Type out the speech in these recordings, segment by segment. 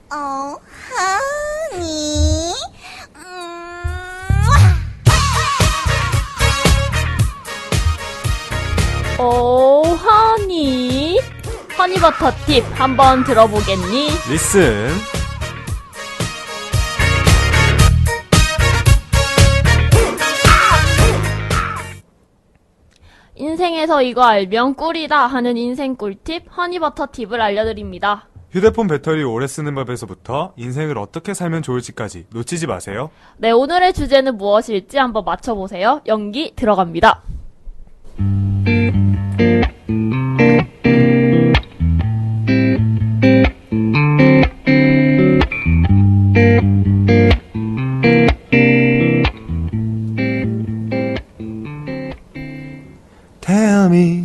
하니? 허니? 허니버터 팁 한번 들어보겠니? 리슨. 인생에서 이거 알면 꿀이다 하는 인생 꿀팁 허니버터 팁을 알려드립니다. 휴대폰 배터리 오래 쓰는 법에서부터 인생을 어떻게 살면 좋을지까지 놓치지 마세요. 네, 오늘의 주제는 무엇일지 한번 맞춰보세요. 연기 들어갑니다.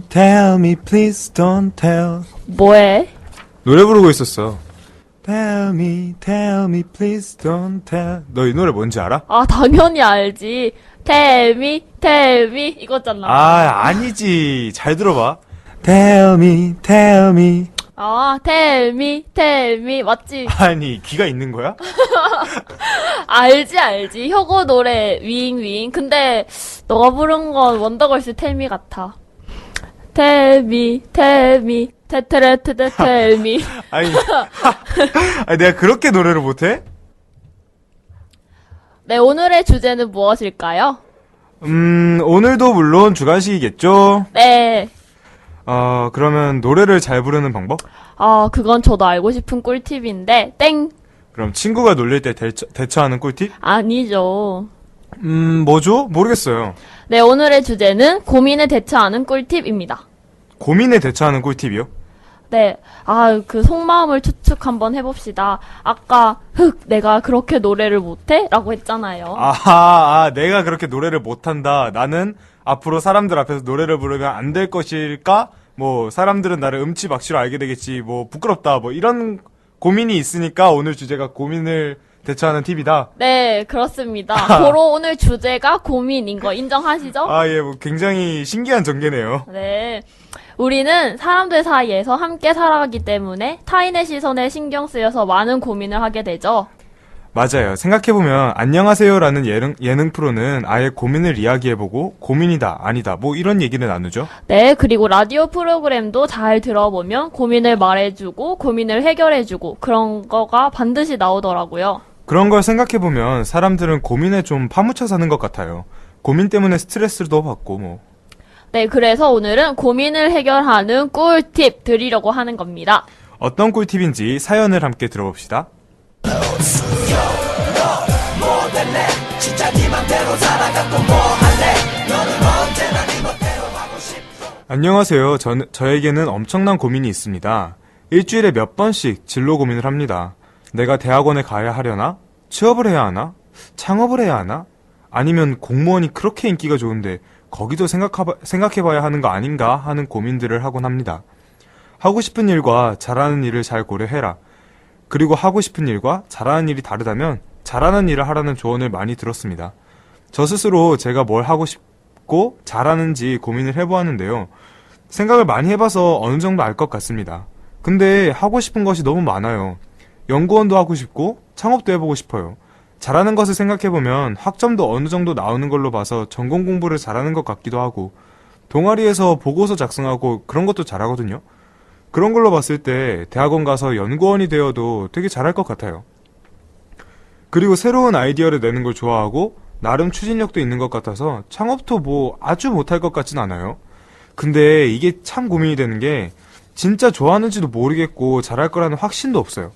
Tell me, please don't tell. 뭐해? 노래 부르고 있었어. Tell me, please don't tell. 너 이 노래 뭔지 알아? 아, 당연히 알지. Tell me 이거잖아. 아, 아니지. 잘 들어봐. Tell me. 아, tell me 맞지? 아니, 귀가 있는 거야? 알지. 혁오 노래 윙. 근데 너가 부른 건 원더걸스 Tell me 같아. Tell me 테테레테테 tell me. 아니, 아니, 내가 그렇게 노래를 못해? 네, 오늘의 주제는 무엇일까요? 오늘도 물론 주간식이겠죠? 네. 그러면 노래를 잘 부르는 방법? 그건 저도 알고 싶은 꿀팁인데 땡. 그럼 친구가 놀릴 때 대처하는 꿀팁? 아니죠. 뭐죠? 모르겠어요. 네, 오늘의 주제는 고민에 대처하는 꿀팁입니다. 고민에 대처하는 꿀팁이요? 네, 그 속마음을 추측 한번 해봅시다. 아까 내가 그렇게 노래를 못해? 라고 했잖아요. 내가 그렇게 노래를 못한다. 나는 앞으로 사람들 앞에서 노래를 부르면 안 될 것일까? 뭐 사람들은 나를 음치박치로 알게 되겠지. 뭐 부끄럽다. 뭐 이런 고민이 있으니까 오늘 주제가 고민을 대처하는 팁이다. 네, 그렇습니다. 고로 오늘 주제가 고민인 거 인정하시죠? 예, 뭐 굉장히 신기한 전개네요. 네. 우리는 사람들 사이에서 함께 살아가기 때문에 타인의 시선에 신경 쓰여서 많은 고민을 하게 되죠. 맞아요. 생각해보면 안녕하세요라는 예능 프로는 아예 고민을 이야기해보고 고민이다, 아니다, 뭐 이런 얘기를 나누죠. 네, 그리고 라디오 프로그램도 잘 들어보면 고민을 말해주고 고민을 해결해주고 그런 거가 반드시 나오더라고요. 그런 걸 생각해보면 사람들은 고민에 좀 파묻혀 사는 것 같아요. 고민 때문에 스트레스도 받고 뭐. 네, 그래서 오늘은 고민을 해결하는 꿀팁 드리려고 하는 겁니다. 어떤 꿀팁인지 사연을 함께 들어봅시다. 안녕하세요. 저에게는 엄청난 고민이 있습니다. 일주일에 몇 번씩 진로 고민을 합니다. 내가 대학원에 가야 하려나? 취업을 해야 하나? 창업을 해야 하나? 아니면 공무원이 그렇게 인기가 좋은데 거기도 생각해봐야 하는 거 아닌가 하는 고민들을 하곤 합니다. 하고 싶은 일과 잘하는 일을 잘 고려해라. 그리고 하고 싶은 일과 잘하는 일이 다르다면 잘하는 일을 하라는 조언을 많이 들었습니다. 저 스스로 제가 뭘 하고 싶고 잘하는지 고민을 해보았는데요. 생각을 많이 해봐서 어느 정도 알 것 같습니다. 근데 하고 싶은 것이 너무 많아요. 연구원도 하고 싶고 창업도 해보고 싶어요. 잘하는 것을 생각해보면 학점도 어느 정도 나오는 걸로 봐서 전공 공부를 잘하는 것 같기도 하고 동아리에서 보고서 작성하고 그런 것도 잘하거든요. 그런 걸로 봤을 때 대학원 가서 연구원이 되어도 되게 잘할 것 같아요. 그리고 새로운 아이디어를 내는 걸 좋아하고 나름 추진력도 있는 것 같아서 창업도 뭐 아주 못할 것 같진 않아요. 근데 이게 참 고민이 되는 게 진짜 좋아하는지도 모르겠고 잘할 거라는 확신도 없어요.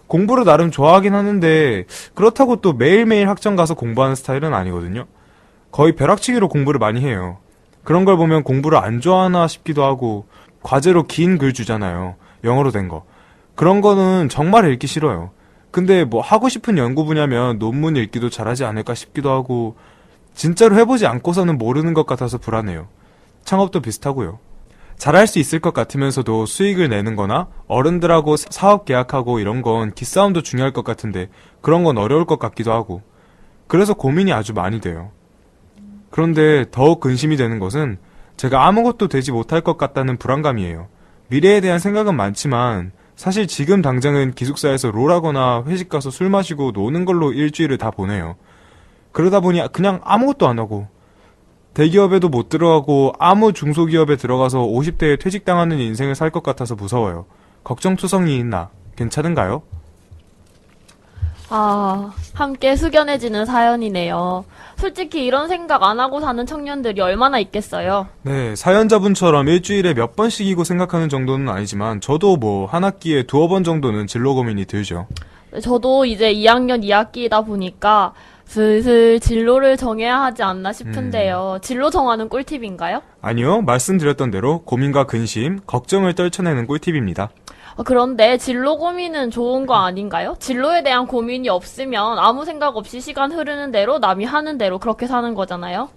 공부를 나름 좋아하긴 하는데 그렇다고 또 매일매일 학점 가서 공부하는 스타일은 아니거든요. 거의 벼락치기로 공부를 많이 해요. 그런 걸 보면 공부를 안 좋아하나 싶기도 하고 과제로 긴 글 주잖아요. 영어로 된 거. 그런 거는 정말 읽기 싫어요. 근데 뭐 하고 싶은 연구 분야면 논문 읽기도 잘하지 않을까 싶기도 하고 진짜로 해보지 않고서는 모르는 것 같아서 불안해요. 창업도 비슷하고요. 잘할 수 있을 것 같으면서도 수익을 내는 거나 어른들하고 사업 계약하고 이런 건 기싸움도 중요할 것 같은데 그런 건 어려울 것 같기도 하고 그래서 고민이 아주 많이 돼요. 그런데 더욱 근심이 되는 것은 제가 아무것도 되지 못할 것 같다는 불안감이에요. 미래에 대한 생각은 많지만 사실 지금 당장은 기숙사에서 롤하거나 회식 가서 술 마시고 노는 걸로 일주일을 다 보내요. 그러다 보니 그냥 아무것도 안 하고 대기업에도 못 들어가고 아무 중소기업에 들어가서 50대에 퇴직당하는 인생을 살 것 같아서 무서워요. 걱정투성이 있나? 괜찮은가요? 아, 함께 숙연해지는 사연이네요. 솔직히 이런 생각 안 하고 사는 청년들이 얼마나 있겠어요. 네, 사연자분처럼 일주일에 몇 번씩이고 생각하는 정도는 아니지만 저도 뭐 한 학기에 두어 번 정도는 진로 고민이 들죠. 저도 이제 2학년 2학기이다 보니까 슬슬 진로를 정해야 하지 않나 싶은데요. 진로 정하는 꿀팁인가요? 아니요, 말씀드렸던 대로 고민과 근심, 걱정을 떨쳐내는 꿀팁입니다. 그런데 진로 고민은 좋은 거 아닌가요? 진로에 대한 고민이 없으면 아무 생각 없이 시간 흐르는 대로 남이 하는 대로 그렇게 사는 거잖아요.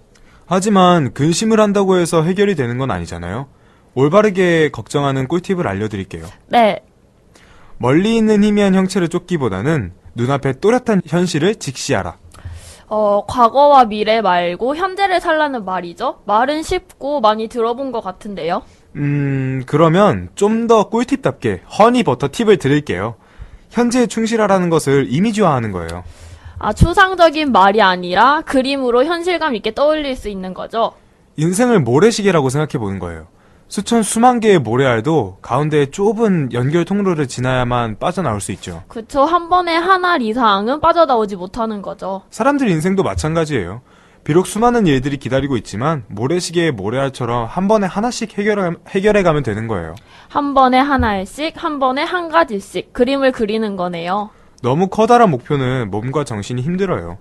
하지만 근심을 한다고 해서 해결이 되는 건 아니잖아요. 올바르게 걱정하는 꿀팁을 알려드릴게요. 네. 멀리 있는 희미한 형체를 쫓기보다는 눈앞에 또렷한 현실을 직시하라. 과거와 미래 말고 현재를 살라는 말이죠. 말은 쉽고 많이 들어본 것 같은데요. 그러면 좀 더 꿀팁답게 허니버터 팁을 드릴게요. 현재에 충실하라는 것을 이미지화하는 거예요. 아, 추상적인 말이 아니라 그림으로 현실감 있게 떠올릴 수 있는 거죠. 인생을 모래시계라고 생각해 보는 거예요. 수만 개의 모래알도 가운데 좁은 연결 통로를 지나야만 빠져나올 수 있죠. 그쵸. 한 번에 한 알 이상은 빠져나오지 못하는 거죠. 사람들 인생도 마찬가지예요. 비록 수많은 일들이 기다리고 있지만 모래시계의 모래알처럼 한 번에 하나씩 해결해가면 되는 거예요. 한 번에 한 알씩, 한 번에 한 가지씩 그림을 그리는 거네요. 너무 커다란 목표는 몸과 정신이 힘들어요.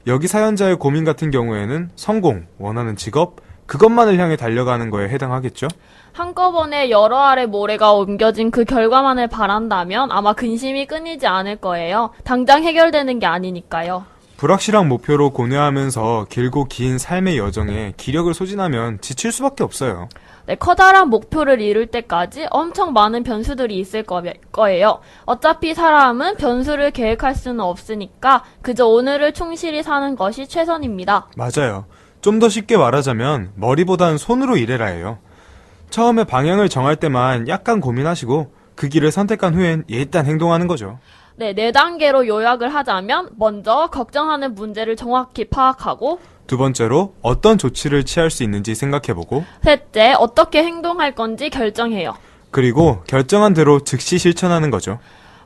여기 사연자의 고민 같은 경우에는 성공, 원하는 직업, 그것만을 향해 달려가는 거에 해당하겠죠? 한꺼번에 여러 알의 모래가 옮겨진 그 결과만을 바란다면 아마 근심이 끊이지 않을 거예요. 당장 해결되는 게 아니니까요. 불확실한 목표로 고뇌하면서 길고 긴 삶의 여정에 기력을 소진하면 지칠 수밖에 없어요. 네, 커다란 목표를 이룰 때까지 엄청 많은 변수들이 있을 거예요. 어차피 사람은 변수를 계획할 수는 없으니까 그저 오늘을 충실히 사는 것이 최선입니다. 맞아요. 좀 더 쉽게 말하자면 머리보단 손으로 일해라예요. 처음에 방향을 정할 때만 약간 고민하시고 그 길을 선택한 후엔 일단 행동하는 거죠. 네, 4단계로 요약을 하자면 먼저 걱정하는 문제를 정확히 파악하고 두 번째로 어떤 조치를 취할 수 있는지 생각해보고 셋째, 어떻게 행동할 건지 결정해요. 그리고 결정한 대로 즉시 실천하는 거죠.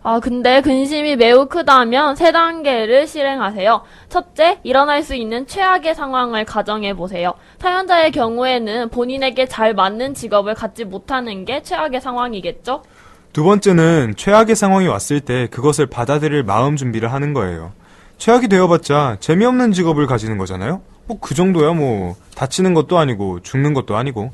아, 근데 근심이 매우 크다면 3단계를 실행하세요. 첫째, 일어날 수 있는 최악의 상황을 가정해보세요. 사연자의 경우에는 본인에게 잘 맞는 직업을 갖지 못하는 게 최악의 상황이겠죠? 두 번째는 최악의 상황이 왔을 때 그것을 받아들일 마음 준비를 하는 거예요. 최악이 되어봤자 재미없는 직업을 가지는 거잖아요? 뭐 그 정도야 뭐 다치는 것도 아니고 죽는 것도 아니고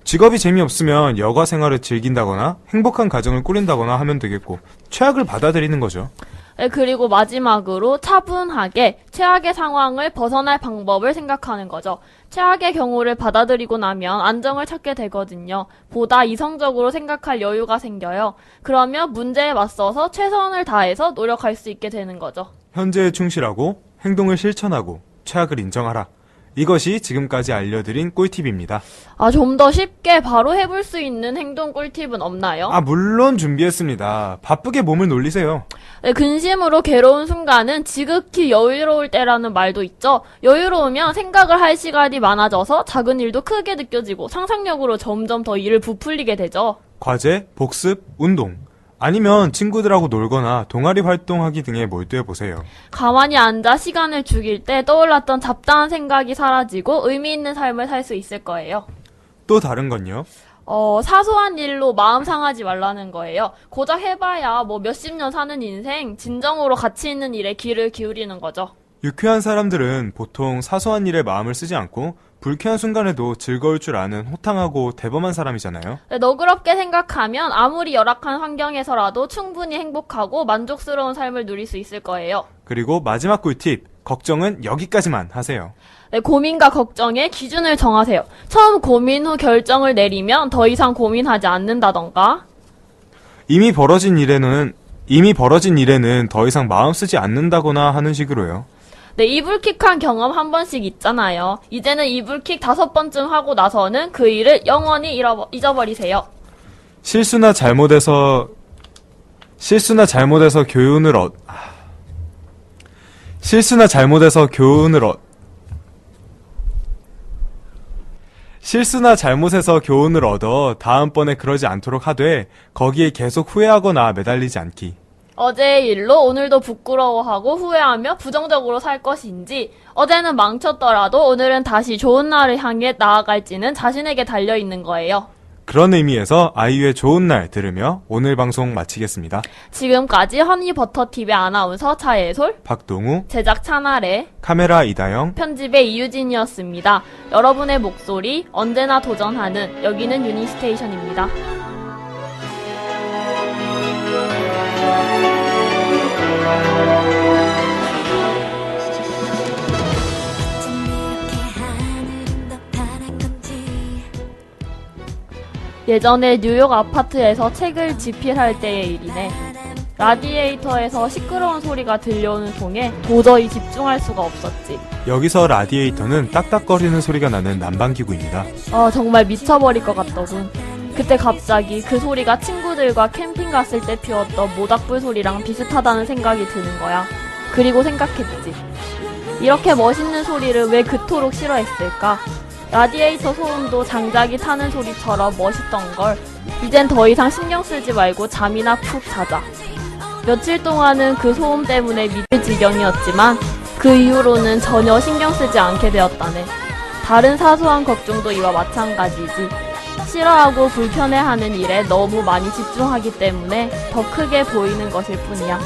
직업이 재미없으면 여가 생활을 즐긴다거나 행복한 가정을 꾸린다거나 하면 되겠고 최악을 받아들이는 거죠. 네, 그리고 마지막으로 차분하게 최악의 상황을 벗어날 방법을 생각하는 거죠. 최악의 경우를 받아들이고 나면 안정을 찾게 되거든요. 보다 이성적으로 생각할 여유가 생겨요. 그러면 문제에 맞서서 최선을 다해서 노력할 수 있게 되는 거죠. 현재에 충실하고 행동을 실천하고 최악을 인정하라. 이것이 지금까지 알려드린 꿀팁입니다. 아, 좀 더 쉽게 바로 해볼 수 있는 행동 꿀팁은 없나요? 물론 준비했습니다. 바쁘게 몸을 놀리세요. 네, 근심으로 괴로운 순간은 지극히 여유로울 때라는 말도 있죠. 여유로우면 생각을 할 시간이 많아져서 작은 일도 크게 느껴지고 상상력으로 점점 더 일을 부풀리게 되죠. 과제, 복습, 운동. 아니면 친구들하고 놀거나 동아리 활동하기 등에 몰두해보세요. 가만히 앉아 시간을 죽일 때 떠올랐던 잡다한 생각이 사라지고 의미 있는 삶을 살 수 있을 거예요. 또 다른 건요? 사소한 일로 마음 상하지 말라는 거예요. 고작 해봐야 뭐 몇십 년 사는 인생, 진정으로 가치 있는 일에 귀를 기울이는 거죠. 유쾌한 사람들은 보통 사소한 일에 마음을 쓰지 않고 불쾌한 순간에도 즐거울 줄 아는 호탕하고 대범한 사람이잖아요. 네, 너그럽게 생각하면 아무리 열악한 환경에서라도 충분히 행복하고 만족스러운 삶을 누릴 수 있을 거예요. 그리고 마지막 꿀팁, 걱정은 여기까지만 하세요. 네, 고민과 걱정의 기준을 정하세요. 처음 고민 후 결정을 내리면 더 이상 고민하지 않는다던가. 이미 벌어진 일에는 더 이상 마음 쓰지 않는다거나 하는 식으로요. 네, 이불킥한 경험 한 번씩 있잖아요. 이제는 이불킥 5번쯤 하고 나서는 그 일을 영원히 잊어버리세요. 실수나 잘못에서 실수나 잘못해서 교훈을 얻 실수나 잘못해서 교훈을 얻 실수나 잘못에서 교훈을 얻어 다음번에 그러지 않도록 하되 거기에 계속 후회하거나 매달리지 않기. 어제의 일로 오늘도 부끄러워하고 후회하며 부정적으로 살 것인지, 어제는 망쳤더라도 오늘은 다시 좋은 날을 향해 나아갈지는 자신에게 달려있는 거예요. 그런 의미에서 아이유의 좋은 날 들으며 오늘 방송 마치겠습니다. 지금까지 허니버터TV 아나운서 차예솔, 박동우, 제작 차나래, 카메라 이다영, 편집의 이유진이었습니다. 여러분의 목소리 언제나 도전하는 여기는 유니스테이션입니다. 예전에 뉴욕 아파트에서 책을 집필할 때의 일이네. 라디에이터에서 시끄러운 소리가 들려오는 통에 도저히 집중할 수가 없었지. 여기서 라디에이터는 딱딱거리는 소리가 나는 난방기구입니다. 정말 미쳐버릴 것 같더군. 그때 갑자기 그 소리가 친구들과 캠핑 갔을 때 피웠던 모닥불 소리랑 비슷하다는 생각이 드는 거야. 그리고 생각했지. 이렇게 멋있는 소리를 왜 그토록 싫어했을까? 라디에이터 소음도 장작이 타는 소리처럼 멋있던 걸 이젠 더 이상 신경 쓰지 말고 잠이나 푹 자자. 며칠 동안은 그 소음 때문에 미칠 지경이었지만 그 이후로는 전혀 신경 쓰지 않게 되었다네. 다른 사소한 걱정도 이와 마찬가지지. 싫어하고 불편해하는 일에 너무 많이 집중하기 때문에 더 크게 보이는 것일 뿐이야.